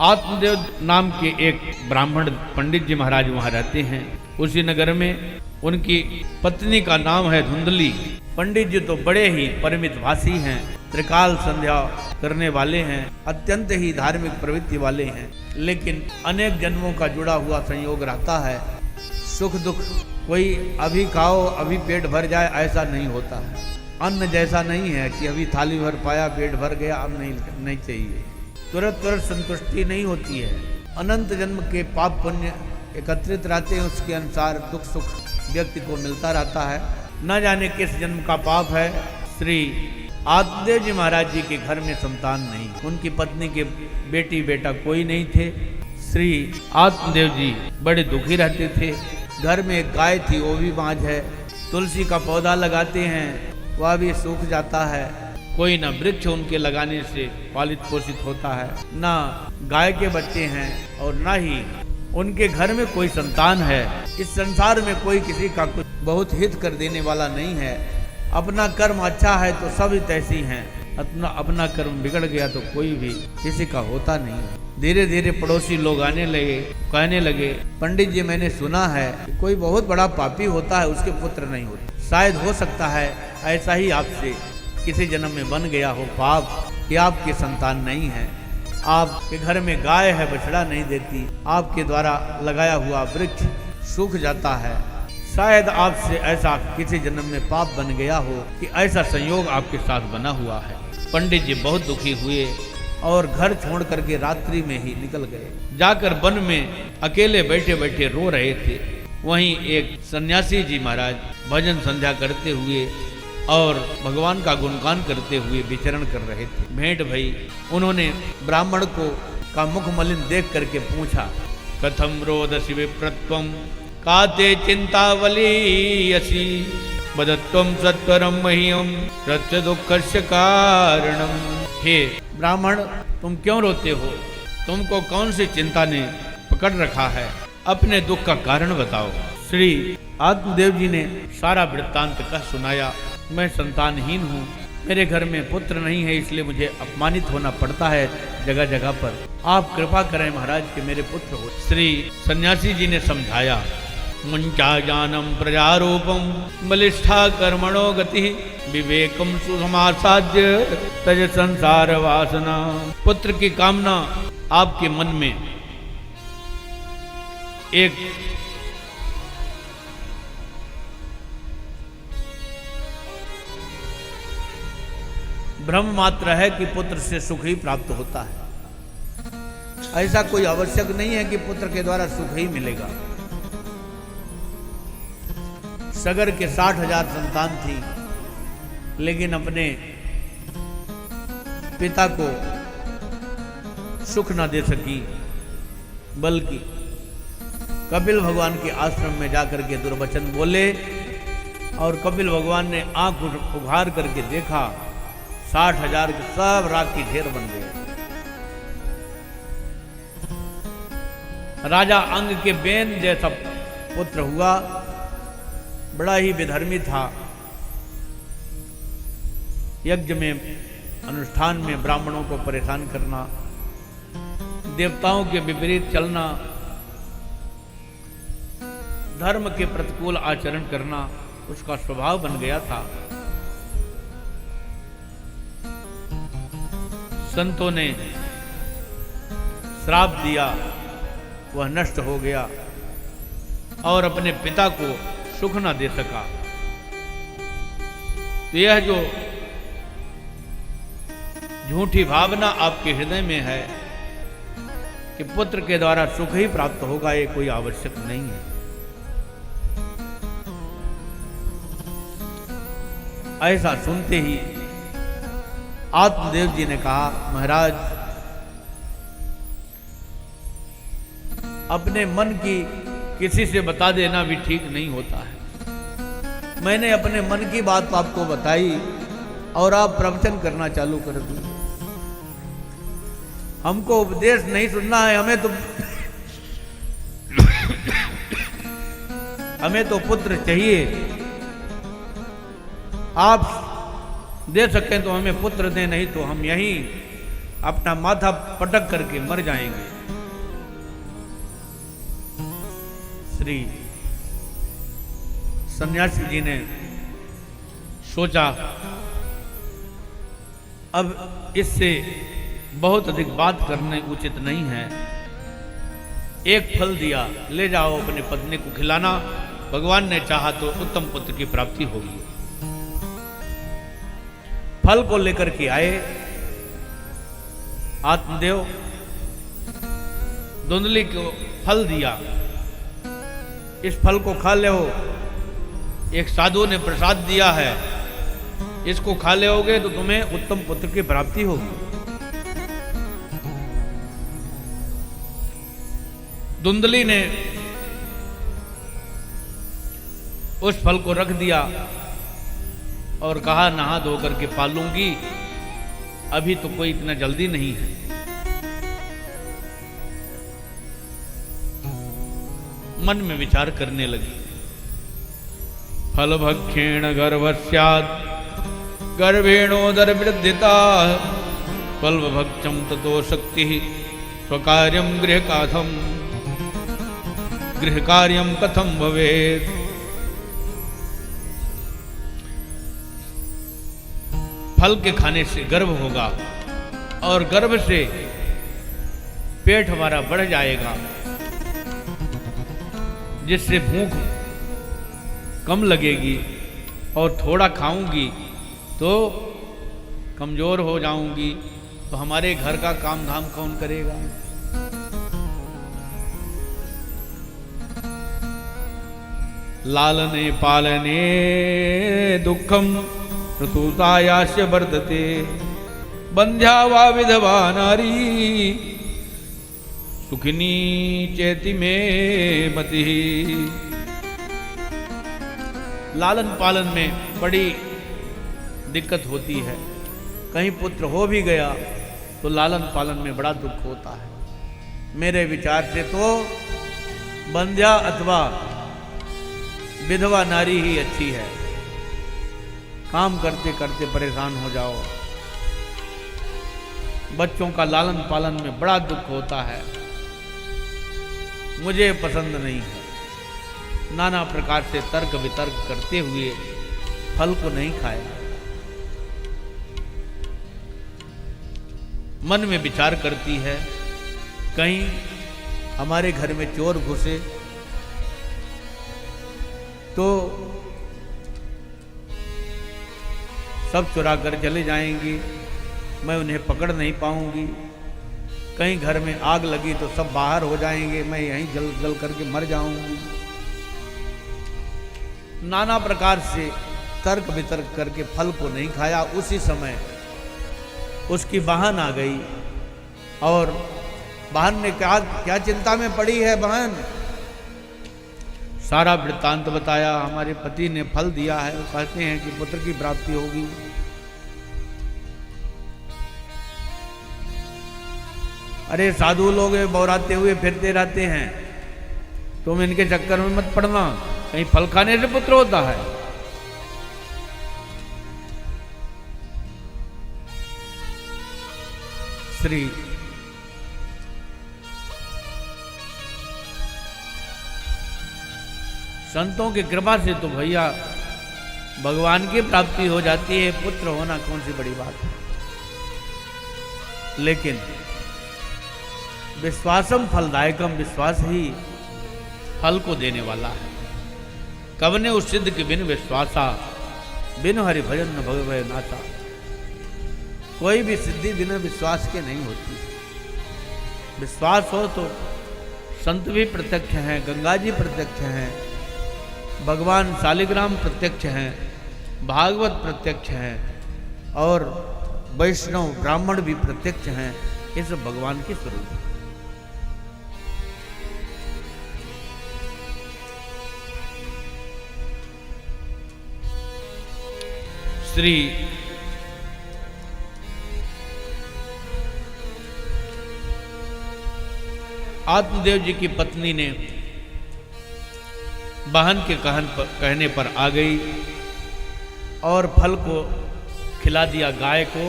आत्मदेव नाम के एक ब्राह्मण पंडित जी महाराज वहाँ रहते हैं। उसी नगर में उनकी पत्नी का नाम है धुंधली। पंडित जी तो बड़े ही परिमित भाषी हैं, त्रिकाल संध्या करने वाले हैं, अत्यंत ही धार्मिक प्रवृत्ति वाले हैं, लेकिन अनेक जन्मों का जुड़ा हुआ संयोग रहता है। सुख दुख कोई अभी खाओ अभी पेट भर जाए ऐसा नहीं होता है। अन्न जैसा नहीं है कि अभी थाली भर पाया पेट भर गया, अब नहीं चाहिए। तुरंत संतुष्टि नहीं होती है। अनंत जन्म के पाप पुण्य एकत्रित रहते हैं, उसके अनुसार दुख सुख व्यक्ति को मिलता रहता है। न जाने किस जन्म का पाप है। श्री आत्मदेव जी महाराज जी के घर में संतान नहीं, उनकी पत्नी के बेटी बेटा कोई नहीं थे। श्री आत्मदेव जी बड़े दुखी रहते थे। घर में एक गाय थी, वो भी बांझ है। तुलसी का पौधा लगाते हैं, वह भी सूख जाता है। कोई ना वृक्ष उनके लगाने से पालित पोषित होता है, ना गाय के बच्चे हैं और ना ही उनके घर में कोई संतान है। इस संसार में कोई किसी का कुछ बहुत हित कर देने वाला नहीं है। अपना कर्म अच्छा है तो सब हित ऐसी हैं, अपना कर्म बिगड़ गया तो कोई भी किसी का होता नहीं। धीरे धीरे पड़ोसी लोग आने लगे, कहने लगे, पंडित जी मैंने सुना है कि कोई बहुत बड़ा पापी होता है, उसके पुत्र नहीं होते। शायद हो सकता है ऐसा ही आपसे किसी जन्म में बन गया हो पाप कि आपकी संतान नहीं है। आपके घर में गाय है, बछड़ा नहीं देती। आपके द्वारा लगाया हुआ वृक्ष सूख जाता है। शायद आपसे ऐसा किसी जन्म में पाप बन गया हो कि ऐसा संयोग आपके साथ बना हुआ है। पंडित जी बहुत दुखी हुए और घर छोड़ करके रात्रि में ही निकल गए। जाकर वन में अकेले बैठे बैठे रो रहे थे। वहीं एक सन्यासी जी महाराज भजन संध्या करते हुए और भगवान का गुणगान करते हुए विचरण कर रहे थे। भेंट भई। उन्होंने ब्राह्मण का मुख मलिन देख करके पूछा, कथम रोदसी विप्रत्वम काते चिंतावलीयसी बदत्वम सत्वरम मह्यम रत्य दुःखस्य कारणम। हे ब्राह्मण, तुम क्यों रोते हो? तुमको कौन सी चिंता ने पकड़ रखा है? अपने दुख का कारण बताओ। श्री आत्मदेव जी ने सारा वृत्तांत कह सुनाया। मैं संतानहीन हूँ, मेरे घर में पुत्र नहीं है, इसलिए मुझे अपमानित होना पड़ता है जगह जगह पर। आप कृपा करें महाराज कि मेरे पुत्र हो। श्री सन्यासी जी ने समझाया, मुंचा जानम प्रजारूपम बलिष्ठा कर्मणो गति विवेकम सुसमासाद्य तज संसार वासना। पुत्र की कामना आपके मन में एक भ्रम मात्र है कि पुत्र से सुख ही प्राप्त होता है। ऐसा कोई आवश्यक नहीं है कि पुत्र के द्वारा सुख ही मिलेगा। सगर के 60,000 संतान थी, लेकिन अपने पिता को सुख न दे सकी, बल्कि कपिल भगवान के आश्रम में जाकर के दुर्वचन बोले और कपिल भगवान ने आंख उघार करके देखा, 60,000 के सब राख की ढेर बन गए। राजा अंग के बेन जैसा पुत्र हुआ, बड़ा ही विधर्मी था। यज्ञ में अनुष्ठान में ब्राह्मणों को परेशान करना, देवताओं के विपरीत चलना, धर्म के प्रतिकूल आचरण करना उसका स्वभाव बन गया था। संतों ने श्राप दिया, वह नष्ट हो गया और अपने पिता को सुख न दे सका। तो यह जो झूठी भावना आपके हृदय में है कि पुत्र के द्वारा सुख ही प्राप्त होगा, ये कोई आवश्यक नहीं है। ऐसा सुनते ही आत्मदेव जी ने कहा, महाराज अपने मन की किसी से बता देना भी ठीक नहीं होता है। मैंने अपने मन की बात आपको बताई और आप प्रवचन करना चालू कर दिए। हमको उपदेश नहीं सुनना है, हमें तो पुत्र चाहिए। आप दे सकें तो हमें पुत्र दें, नहीं तो हम यहीं अपना माथा पटक करके मर जाएंगे। श्री सन्यासी जी ने सोचा अब इससे बहुत अधिक बात करने उचित नहीं है। एक फल दिया, ले जाओ अपनी पत्नी को खिलाना, भगवान ने चाहा तो उत्तम पुत्र की प्राप्ति होगी। फल को लेकर के आए आत्मदेव, धुंधली को फल दिया, इस फल को खा ले हो, एक साधु ने प्रसाद दिया है, इसको खा लेोगे तो तुम्हें उत्तम पुत्र की प्राप्ति होगी। धुंधली ने उस फल को रख दिया और कहा नहा धो करके पालूंगी, अभी तो कोई इतना जल्दी नहीं है। मन में विचार करने लगी, फल भक्षेण गर्भस्यात् गर्भेणोदर वृद्धिता फल भक्षम ततो शक्ति स्वकार्यम गृह कार्यम कथम भवेत्। फल के खाने से गर्भ होगा और गर्भ से पेट हमारा बढ़ जाएगा, जिससे भूख कम लगेगी और थोड़ा खाऊंगी तो कमजोर हो जाऊंगी, तो हमारे घर का काम धाम कौन करेगा। लालने पालने दुखम ऋतुतायास्य वर्धते बंध्या वा विधवा नारी सुखिनी चेति में मति। लालन पालन में बड़ी दिक्कत होती है, कहीं पुत्र हो भी गया तो लालन पालन में बड़ा दुख होता है। मेरे विचार से तो बंध्या अथवा विधवा नारी ही अच्छी है, काम करते करते परेशान हो जाओ। बच्चों का लालन पालन में बड़ा दुख होता है, मुझे पसंद नहीं है। नाना प्रकार से तर्क वितर्क करते हुए फल को नहीं खाया। मन में विचार करती है, कहीं हमारे घर में चोर घुसे तो सब चुरा कर चले जाएंगे, मैं उन्हें पकड़ नहीं पाऊंगी। कहीं घर में आग लगी तो सब बाहर हो जाएंगे, मैं यहीं जल जल करके मर जाऊंगी। नाना प्रकार से तर्क वितर्क करके फल को नहीं खाया। उसी समय उसकी बहन आ गई और बहन ने कहा, क्या चिंता में पड़ी है बहन। सारा वृत्तांत बताया, हमारे पति ने फल दिया है, वो कहते हैं कि पुत्र की प्राप्ति होगी। अरे साधु लोग बौराते हुए फिरते रहते हैं, तुम इनके चक्कर में मत पड़ना, कहीं फल खाने से पुत्र होता है। श्री संतों की कृपा से तो भैया भगवान की प्राप्ति हो जाती है, पुत्र होना कौन सी बड़ी बात है। लेकिन विश्वासम फलदायकम, विश्वास ही फल को देने वाला है। कवने उस सिद्ध के बिन विश्वासा बिन हरि भजन न भगवय नाता। कोई भी सिद्धि बिना विश्वास के नहीं होती। विश्वास हो तो संत भी प्रत्यक्ष हैं, गंगा जी प्रत्यक्ष हैं, भगवान शालिग्राम प्रत्यक्ष हैं, भागवत प्रत्यक्ष हैं और वैष्णव ब्राह्मण भी प्रत्यक्ष हैं। ये सब भगवान के स्वरूप है। श्री आत्मदेव जी की पत्नी ने बहन के कहने पर आ गई और फल को खिला दिया गाय को।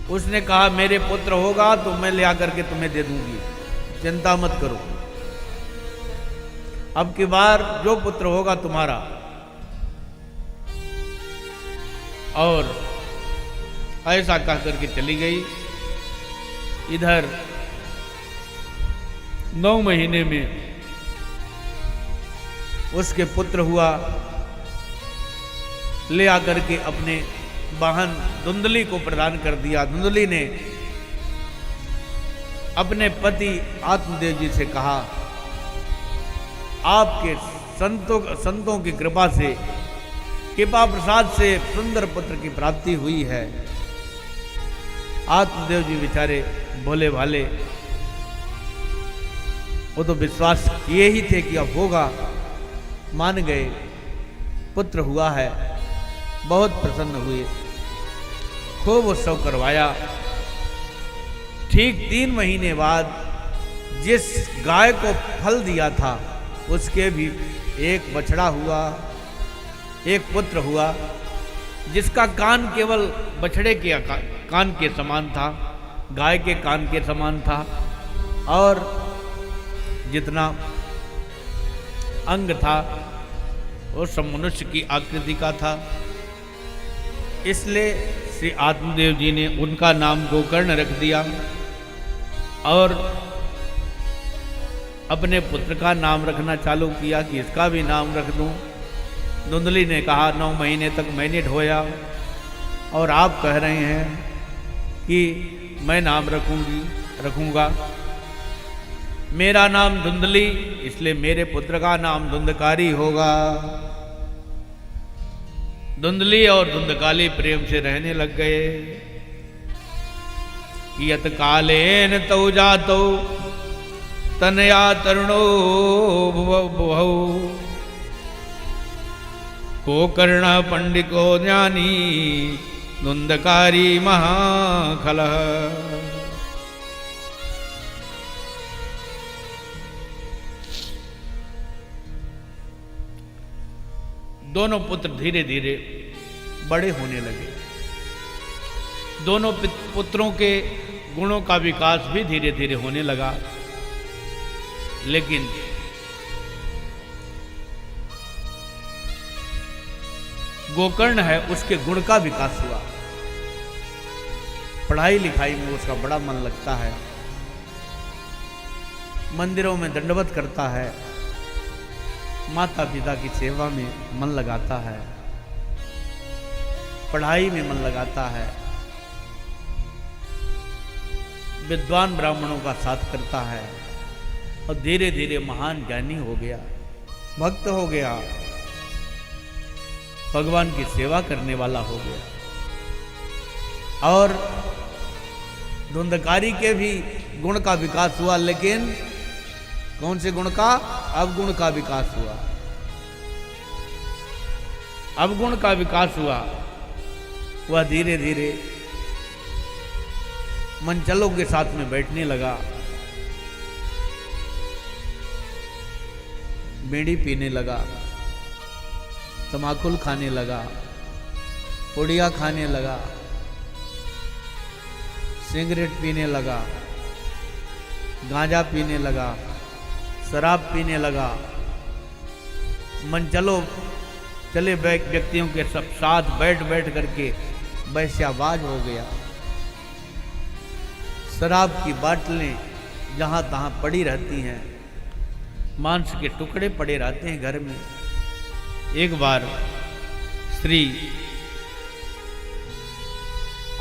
उसने कहा मेरे पुत्र होगा तो मैं ले आकर के तुम्हें दे दूंगी, चिंता मत करो, अब की बार जो पुत्र होगा तुम्हारा। और ऐसा कह करके चली गई। इधर 9 महीने में उसके पुत्र हुआ, ले आकर के अपने वाहन धुंधली को प्रदान कर दिया। धुंधली ने अपने पति आत्मदेव जी से कहा, आपके संतों की कृपा से, कृपा प्रसाद से सुंदर पुत्र की प्राप्ति हुई है। आत्मदेव जी बेचारे भोले भाले, वो तो विश्वास किए ही थे कि अब होगा, मान गए, पुत्र हुआ है, बहुत प्रसन्न हुए, खूब उत्सव करवाया। ठीक 3 महीने बाद जिस गाय को फल दिया था उसके भी एक बछड़ा हुआ, एक पुत्र हुआ, जिसका कान केवल बछड़े के कान के समान था, गाय के कान के समान था, और जितना अंग था वो सब मनुष्य की आकृति का था। इसलिए श्री आत्मदेव जी ने उनका नाम गोकर्ण रख दिया और अपने पुत्र का नाम रखना चालू किया कि इसका भी नाम रख दूं। धुंधली ने कहा 9 महीने तक मैंने ढोया और आप कह रहे हैं कि मैं नाम रखूंगा। मेरा नाम धुंधली, इसलिए मेरे पुत्र का नाम धुंधकारी होगा। धुंधली और धुंधकाली प्रेम से रहने लग गए। यत कालेन तौ जातो तनया तरुणो भुवौ गोकर्ण पंडितो ज्ञानी धुंधकारी महाखलः। दोनों पुत्र धीरे धीरे बड़े होने लगे। दोनों पुत्रों के गुणों का विकास भी धीरे धीरे होने लगा, लेकिन गोकर्ण है उसके गुण का विकास हुआ। पढ़ाई लिखाई में उसका बड़ा मन लगता है, मंदिरों में दंडवत करता है, माता पिता की सेवा में मन लगाता है, पढ़ाई में मन लगाता है, विद्वान ब्राह्मणों का साथ करता है और धीरे धीरे महान ज्ञानी हो गया, भक्त हो गया, भगवान की सेवा करने वाला हो गया। और धुंधकारी के भी गुण का विकास हुआ, लेकिन कौन से गुण का? अवगुण का विकास हुआ। अवगुण का विकास हुआ, वह धीरे धीरे मनचलों के साथ में बैठने लगा, बीड़ी पीने लगा, तमाकुल खाने लगा, पुड़िया खाने लगा, सिगरेट पीने लगा, गांजा पीने लगा, शराब पीने लगा, मनचलो चले व्यक्तियों के सब साथ बैठ बैठ करके वैश्यावाज हो गया। शराब की बाटलें जहाँ तहाँ पड़ी रहती हैं, मांस के टुकड़े पड़े रहते हैं घर में। एक बार श्री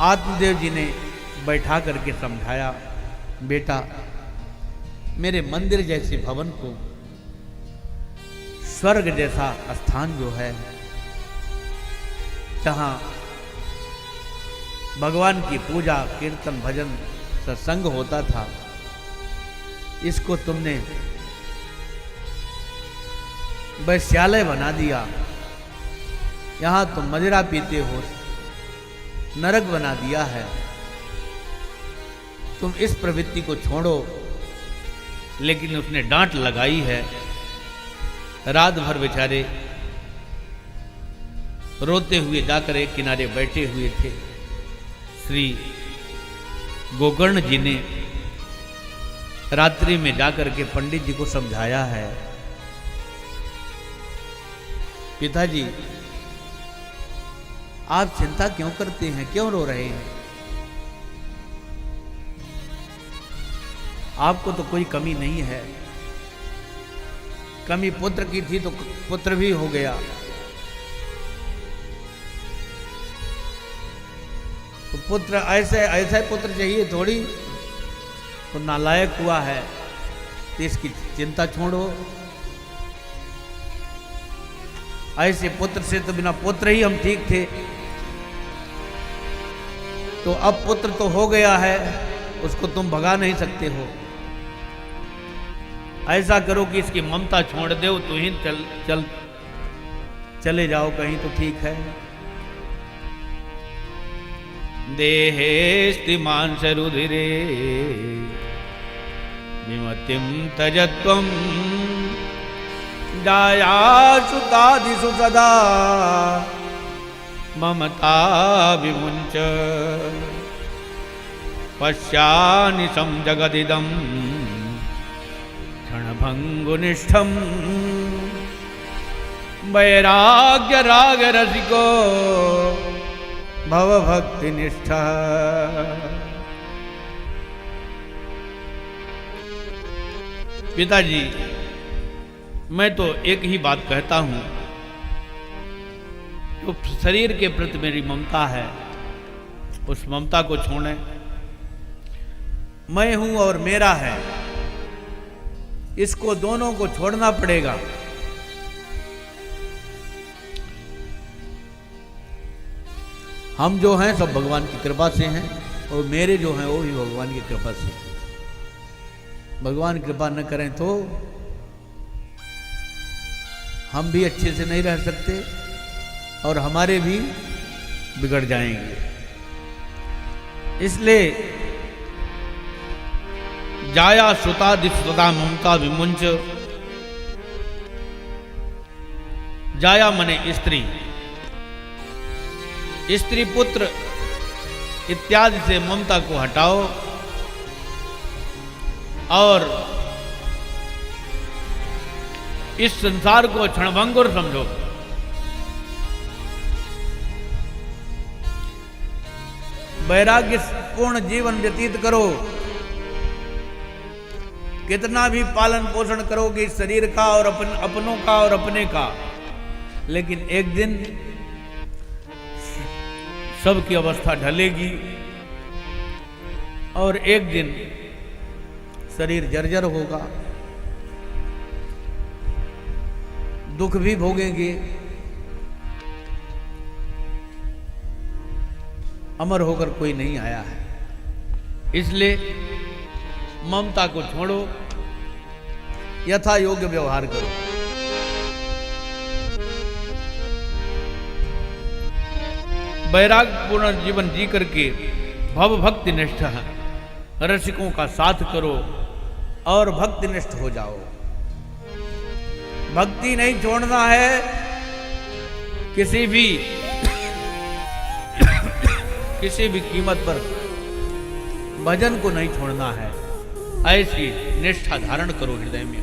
आत्मदेव जी ने बैठा करके समझाया, बेटा मेरे मंदिर जैसे भवन को, स्वर्ग जैसा स्थान जो है, जहां भगवान की पूजा कीर्तन भजन सत्संग होता था, इसको तुमने वैश्यालय बना दिया। यहां तुम मदिरा पीते हो, नरक बना दिया है। तुम इस प्रवृत्ति को छोड़ो। लेकिन उसने डांट लगाई है। रात भर बेचारे रोते हुए जाकर एक किनारे बैठे हुए थे। श्री गोकर्ण जी ने रात्रि में जाकर के पंडित जी को समझाया है, पिताजी आप चिंता क्यों करते हैं, क्यों रो रहे हैं? आपको तो कोई कमी नहीं है। कमी पुत्र की थी तो पुत्र भी हो गया, तो पुत्र ऐसे पुत्र चाहिए थोड़ी, तो नालायक हुआ है तो इसकी चिंता छोड़ो। ऐसे पुत्र से तो बिना पुत्र ही हम ठीक थे, तो अब पुत्र तो हो गया है, उसको तुम भगा नहीं सकते हो। ऐसा करो कि इसकी ममता छोड़ दो, तो ही चले जाओ कहीं तो ठीक है। देहेस्ति मांसरुधिरे विमतिं तजत्वं जायासुतादिषु सदा ममता विमुञ्च पश्यानिशं जगदिदं क्षणभङ्गुनिष्ठं वैराग्य राग रसिको भवभक्ति निष्ठा। पिताजी मैं तो एक ही बात कहता हूं, जो शरीर के प्रति मेरी ममता है उस ममता को छोड़ें। मैं हूं और मेरा है, इसको दोनों को छोड़ना पड़ेगा। हम जो हैं सब भगवान की कृपा से हैं, और मेरे जो हैं वो भी भगवान की कृपा से। भगवान कृपा न करें तो हम भी अच्छे से नहीं रह सकते और हमारे भी बिगड़ जाएंगे। इसलिए जाया श्रुता दिश्रुता ममता विमुंच। जाया मने स्त्री, स्त्री पुत्र इत्यादि से ममता को हटाओ और इस संसार को क्षणभंगुर समझो। वैराग्य पूर्ण जीवन व्यतीत करो। कितना भी पालन पोषण करोगे इस शरीर का और अपनों का और अपने का, लेकिन एक दिन सबकी अवस्था ढलेगी और एक दिन शरीर जर्जर होगा, दुख भी भोगेंगे। अमर होकर कोई नहीं आया है, इसलिए ममता को छोड़ो, यथा योग्य व्यवहार करो। वैराग्य पूर्ण जीवन जी करके भव भक्ति निष्ठ रसिकों का साथ करो और भक्ति निष्ठ हो जाओ। भक्ति नहीं छोड़ना है, किसी भी कीमत पर भजन को नहीं छोड़ना है। ऐसी निष्ठा धारण करो हृदय में।